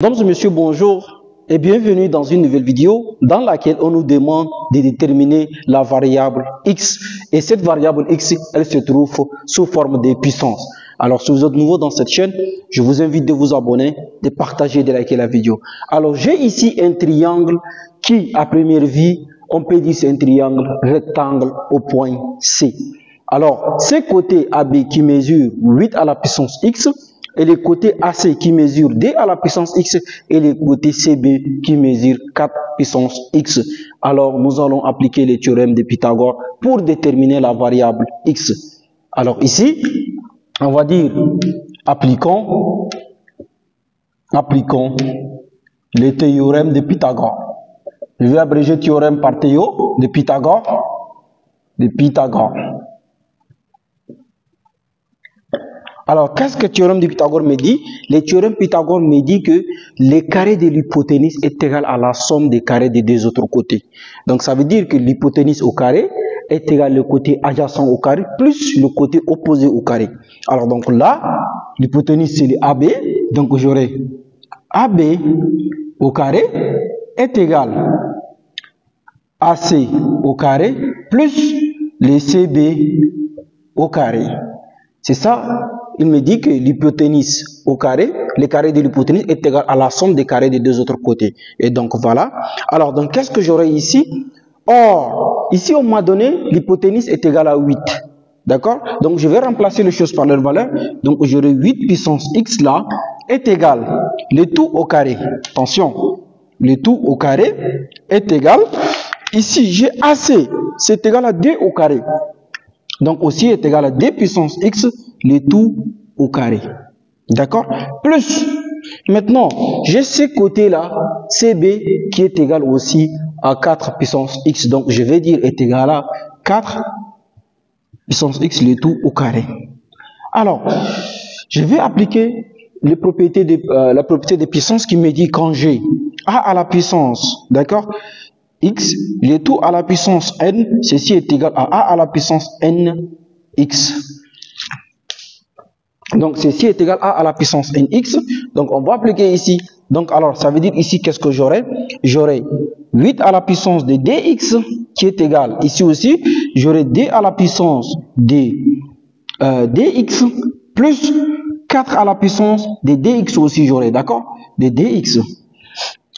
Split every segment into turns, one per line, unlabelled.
Mesdames et messieurs, bonjour et bienvenue dans une nouvelle vidéo dans laquelle on nous demande de déterminer la variable x. Et cette variable x, elle se trouve sous forme de puissance. Alors, si vous êtes nouveau dans cette chaîne, je vous invite de vous abonner, de partager, de liker la vidéo. Alors, j'ai ici un triangle qui, à première vue, on peut dire c'est un triangle rectangle au point C. Alors, ces côtés AB qui mesurent 8 à la puissance x, et le côté AC qui mesure d à la puissance x et le côté CB qui mesure 4 puissance x. Alors, nous allons appliquer le théorème de Pythagore pour déterminer la variable x. Alors ici, on va dire, appliquons le théorème de Pythagore. Je vais abréger théorème par théo de Pythagore. Alors, qu'est-ce que le théorème de Pythagore me dit? Le théorème de Pythagore me dit que le carré de l'hypoténuse est égal à la somme des carrés des deux autres côtés. Donc, ça veut dire que l'hypoténuse au carré est égal au côté adjacent au carré plus le côté opposé au carré. Alors, donc là, l'hypoténuse c'est le AB. Donc, j'aurai AB au carré est égal à AC au carré plus le CB au carré. C'est ça, il me dit que l'hypoténuse au carré, le carré de l'hypoténuse est égal à la somme des carrés des deux autres côtés. Et donc voilà. Alors, donc qu'est-ce que j'aurai ici? Or, ici on m'a donné l'hypoténuse est égale à 8. D'accord? Donc je vais remplacer les choses par leur valeur. Donc j'aurai 8 puissance x là est égal le tout au carré. Attention, le tout au carré est égal. Ici j'ai AC, c'est égal à 2 au carré. Donc aussi est égal à 2 puissance x, le tout au carré. D'accord? Plus, maintenant, j'ai ce côté-là, CB, qui est égal aussi à 4 puissance x. Donc je vais dire est égal à 4 puissance x, le tout au carré. Alors, je vais appliquer les propriétés la propriété de puissance qui me dit quand j'ai a à la puissance, d'accord, x, le tout à la puissance n, ceci est égal à a à la puissance n x. Donc ceci est égal à la puissance n x. Donc on va appliquer ici. Donc alors ça veut dire ici qu'est-ce que j'aurai? J'aurai 8 à la puissance de dx qui est égal. Ici aussi j'aurai d à la puissance de dx plus 4 à la puissance de dx aussi j'aurai, d'accord, de dx.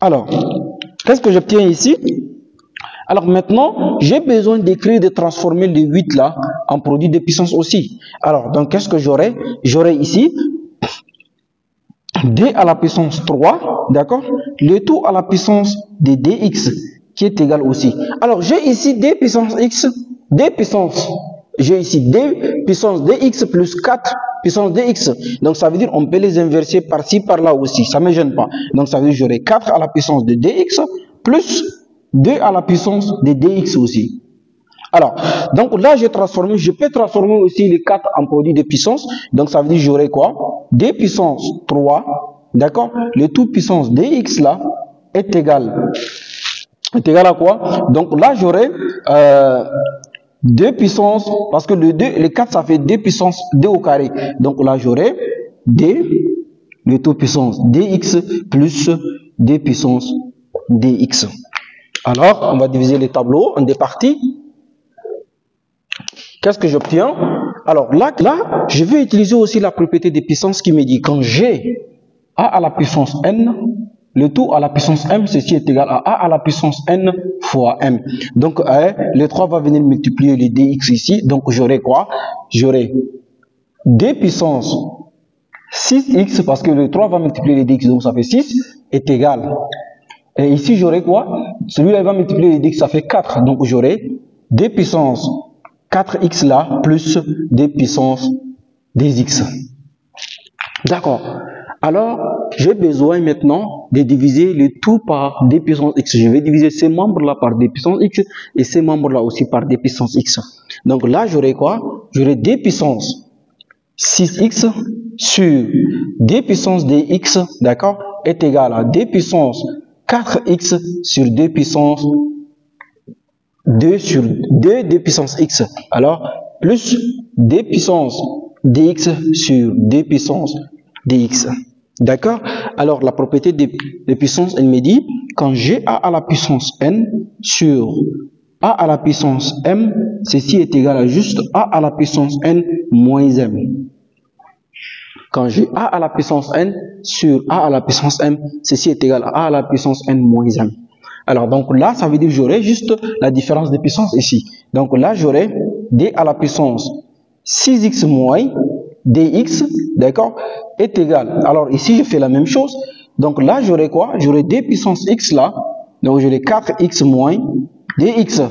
Alors qu'est-ce que j'obtiens ici? Alors maintenant, j'ai besoin d'écrire, de transformer le 8 là en produit de puissance aussi. Alors, donc qu'est-ce que j'aurai? J'aurai ici d à la puissance 3, d'accord? Le tout à la puissance de dx qui est égal aussi. Alors, j'ai ici d puissance x, d puissance, j'ai ici d puissance dx plus 4 puissance dx. Donc, ça veut dire on peut les inverser par-ci, par-là aussi. Ça ne me gêne pas. Donc, ça veut dire j'aurai 4 à la puissance de dx plus 2 à la puissance de dx aussi. Alors, donc là, je peux transformer aussi les 4 en produit de puissance. Donc, ça veut dire j'aurai quoi? d puissance 3, d'accord? Le tout puissance dx là est égal à quoi? Donc là, j'aurai 2 puissance, parce que les 4, ça fait 2 puissance 2 au carré. Donc là, j'aurai d, le tout puissance dx plus 2 puissance dx. Alors, on va diviser les tableaux en deux parties. Qu'est-ce que j'obtiens? Alors là, je vais utiliser aussi la propriété de puissance qui me dit quand j'ai a à la puissance n, le tout à la puissance m, ceci est égal à a à la puissance n fois m. Donc, le 3 va venir multiplier le dx ici. Donc, j'aurai quoi? J'aurai d puissance 6x, parce que le 3 va multiplier le dx, donc ça fait 6, est égal. Et ici, j'aurai quoi? Celui-là va multiplier les dx, ça fait 4. Donc, j'aurai d puissance 4x là, plus d puissance dx. D'accord. Alors, j'ai besoin maintenant de diviser le tout par d puissance x. Je vais diviser ces membres-là par d puissance x et ces membres-là aussi par d puissance x. Donc là, j'aurai quoi? J'aurai d puissance 6x sur d puissance dx, d'accord, est égal à d puissance 4x sur 2 puissance 2 sur 2 d puissance x. Alors, plus d puissance dx sur d puissance dx. D'accord? Alors, la propriété de puissance n me dit, quand j'ai a à la puissance n sur a à la puissance m, ceci est égal à juste a à la puissance n moins m. Quand j'ai a à la puissance n sur a à la puissance m, ceci est égal à a à la puissance n moins m. Alors, donc là, ça veut dire que j'aurai juste la différence de puissance ici. Donc là, j'aurai d à la puissance 6x moins dx, d'accord, est égal. Alors ici, je fais la même chose. Donc là, j'aurai quoi? J'aurai d puissance x là. Donc j'aurai 4x moins dx.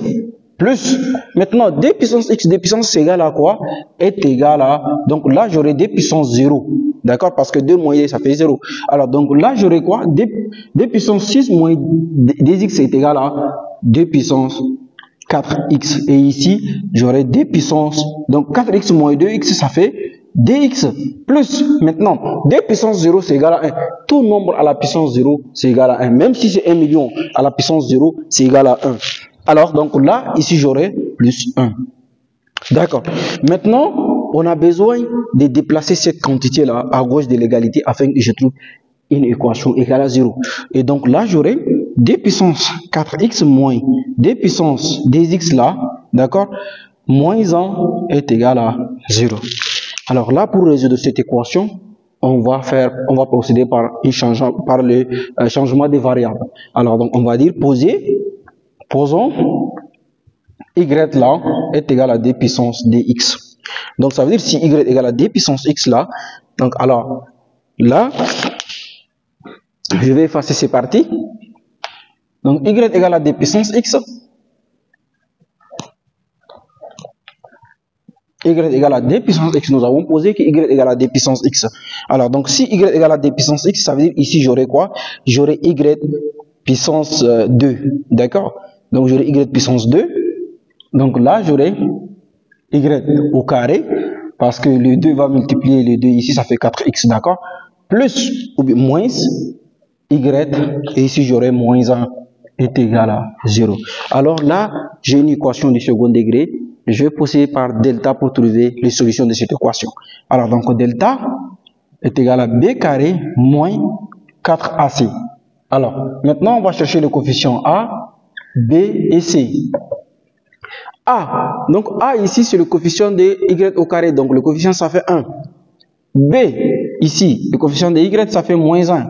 Plus, maintenant, d puissance x, d puissance c'est égal à quoi? Est égal à, donc là, j'aurai d puissance 0. D'accord? Parce que 2 moins d, ça fait 0. Alors, donc là, j'aurai quoi? D puissance 6 moins dx est égal à 2 puissance 4x. Et ici, j'aurai d puissance, donc 4x moins 2x, ça fait dx. Plus, maintenant, d puissance 0, c'est égal à 1. Tout nombre à la puissance 0, c'est égal à 1. Même si c'est 1 million à la puissance 0, c'est égal à 1. Alors, donc là, ici, j'aurai plus 1. D'accord. Maintenant, on a besoin de déplacer cette quantité-là à gauche de l'égalité afin que je trouve une équation égale à 0. Et donc là, j'aurai d puissance 4x moins d puissance dx là, d'accord, moins 1 est égal à 0. Alors là, pour résoudre cette équation, on va procéder par le changement des variables. Alors, donc, on va dire posons y là est égal à d puissance dx. Donc ça veut dire si y est égal à d puissance x là, donc alors là, je vais effacer ces parties. Donc y est égal à d puissance x. Y est égal à d puissance x. Nous avons posé que y est égal à d puissance x. Alors donc si y est égal à d puissance x, ça veut dire ici j'aurai quoi? J'aurai y puissance 2. D'accord? Donc j'aurai y puissance 2. Donc là j'aurai y au carré, parce que le 2 va multiplier le 2 ici, ça fait 4x, d'accord? Plus ou bien moins y, et ici j'aurai moins 1 est égal à 0. Alors là, j'ai une équation du second degré. Je vais procéder par delta pour trouver les solutions de cette équation. Alors donc delta est égal à b carré moins 4ac. Alors maintenant on va chercher le coefficient a, b et c. A, donc A ici c'est le coefficient de y au carré, donc le coefficient ça fait 1. B, ici, le coefficient de y ça fait moins 1.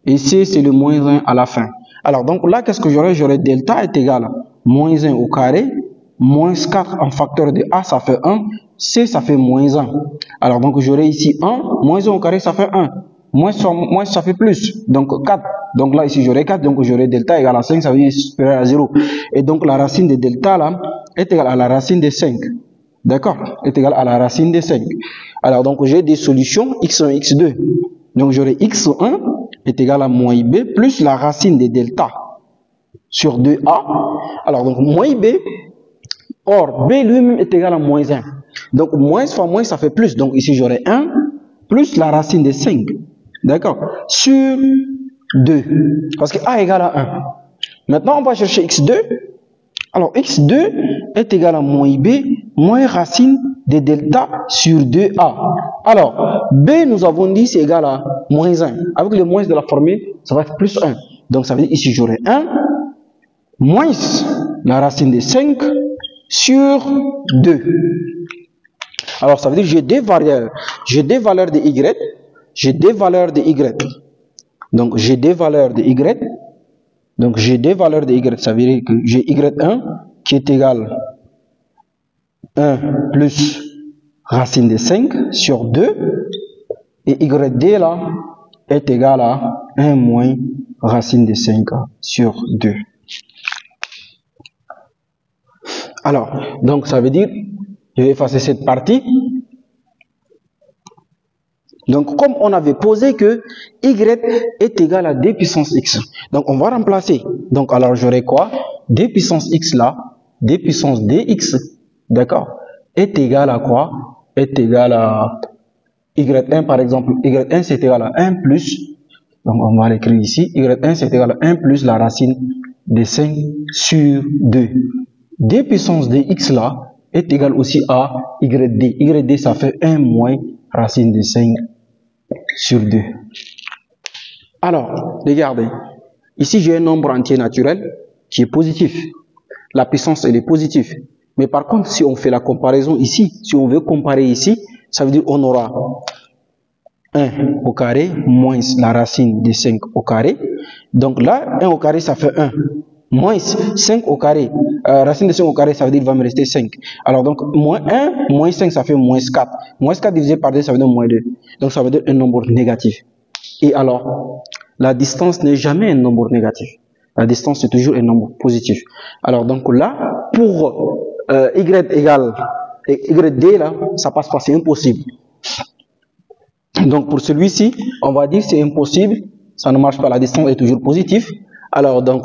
Et C c'est le moins 1 à la fin. Alors donc là qu'est-ce que j'aurai? J'aurai delta est égal à moins 1 au carré, moins 4 en facteur de A ça fait 1, C ça fait moins 1. Alors donc j'aurai ici 1, moins 1 au carré ça fait 1. Moins ça fait plus, donc 4. Donc là ici j'aurai 4, donc j'aurai delta égal à 5, ça veut dire supérieur à 0. Et donc la racine de delta là est égale à la racine de 5. D'accord? Est égale à la racine de 5. Alors donc j'ai des solutions x1, x2. Donc j'aurai x1 est égal à moins b plus la racine de delta sur 2a. Alors donc moins b, or b lui-même est égal à moins 1. Donc moins fois moins ça fait plus. Donc ici j'aurai 1 plus la racine de 5. D'accord? Sur 2. Parce que a égale à 1. Maintenant on va chercher x2. Alors x2 est égal à moins b moins racine de delta sur 2a. Alors b nous avons dit c'est égal à moins 1. Avec le moins de la formule, ça va être plus 1. Donc ça veut dire ici j'aurai 1 moins la racine de 5 sur 2. Alors ça veut dire j'ai des valeurs. J'ai des valeurs de y. J'ai des valeurs de y. Donc j'ai des valeurs de y. Donc j'ai des valeurs de y. Ça veut dire que j'ai y1 qui est égal à 1 plus racine de 5 sur 2. Et yd là est égal à 1 moins racine de 5 sur 2. Alors, donc ça veut dire, je vais effacer cette partie. Donc, comme on avait posé que y est égal à d puissance x. Donc, on va remplacer. Donc, alors j'aurai quoi? D puissance x là, d puissance dx, d'accord, est égal à quoi? Est égal à y1 par exemple. Y1 c'est égal à 1 plus, donc on va l'écrire ici, y1 c'est égal à 1 plus la racine de 5 sur 2. D puissance dx là est égal aussi à yd. Yd ça fait 1 moins racine de 5 sur 2. Alors, regardez. Ici, j'ai un nombre entier naturel qui est positif. La puissance, elle est positive. Mais par contre, si on fait la comparaison ici, si on veut comparer ici, ça veut dire qu'on aura 1 au carré moins la racine de 5 au carré. Donc là, 1 au carré, ça fait 1. Moins 5 au carré. Racine de 5 au carré, ça veut dire qu'il va me rester 5. Alors donc, moins 1, moins 5, ça fait moins 4. Moins 4 divisé par 2, ça veut dire moins 2. Donc ça veut dire un nombre négatif. Et alors, la distance n'est jamais un nombre négatif. La distance, c'est toujours un nombre positif. Alors donc là, pour y égale yd, là, ça passe pas, c'est impossible. Donc pour celui-ci, on va dire c'est impossible, ça ne marche pas, la distance est toujours positive. Alors donc,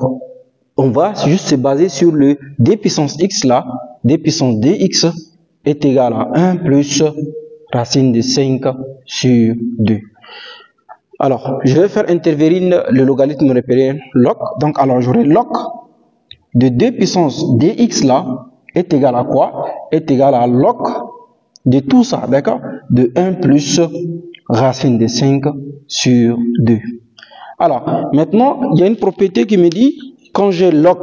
on va juste se baser sur le d puissance x là, d puissance dx est égal à 1 plus racine de 5 sur 2. Alors, je vais faire intervenir le logarithme repéré log. Donc, alors j'aurai log de 2 puissance dx là est égal à quoi? Est égal à log de tout ça, d'accord? De 1 plus racine de 5 sur 2. Alors, maintenant, il y a une propriété qui me dit, quand j'ai log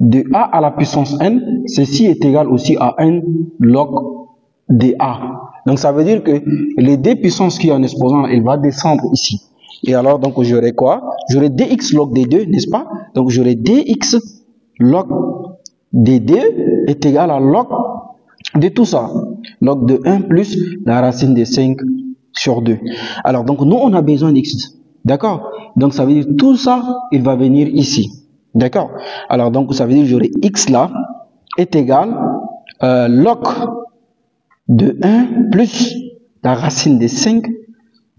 de a à la puissance n, ceci est égal aussi à n log de a. Donc, ça veut dire que les deux puissances qui en exposant, il va descendre ici. Et alors, donc, j'aurai quoi? J'aurai dx log de 2, n'est-ce pas? Donc, j'aurai dx log de 2 est égal à log de tout ça. Log de 1 plus la racine de 5 sur 2. Alors, donc, nous, on a besoin d'x. D'accord? Donc, ça veut dire tout ça, il va venir ici. D'accord? Alors, donc, ça veut dire que j'aurai x là est égal log de 1 plus la racine de 5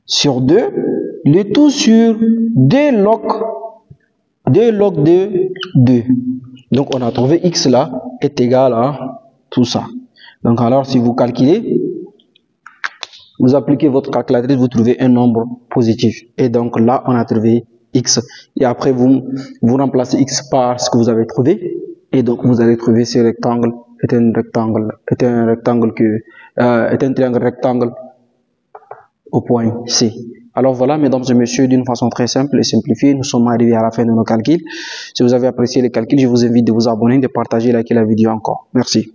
sur 2, le tout sur 2 log de 2. Donc, on a trouvé x là est égal à tout ça. Donc, alors, si vous calculez, vous appliquez votre calculatrice, vous trouvez un nombre positif. Et donc, là, on a trouvé x. Et après, vous remplacez x par ce que vous avez trouvé. Et donc, vous allez trouver ce rectangle est un triangle rectangle au point C. Alors voilà, mesdames et messieurs, d'une façon très simple et simplifiée, nous sommes arrivés à la fin de nos calculs. Si vous avez apprécié les calculs, je vous invite de vous abonner, de partager, de liker la vidéo encore. Merci.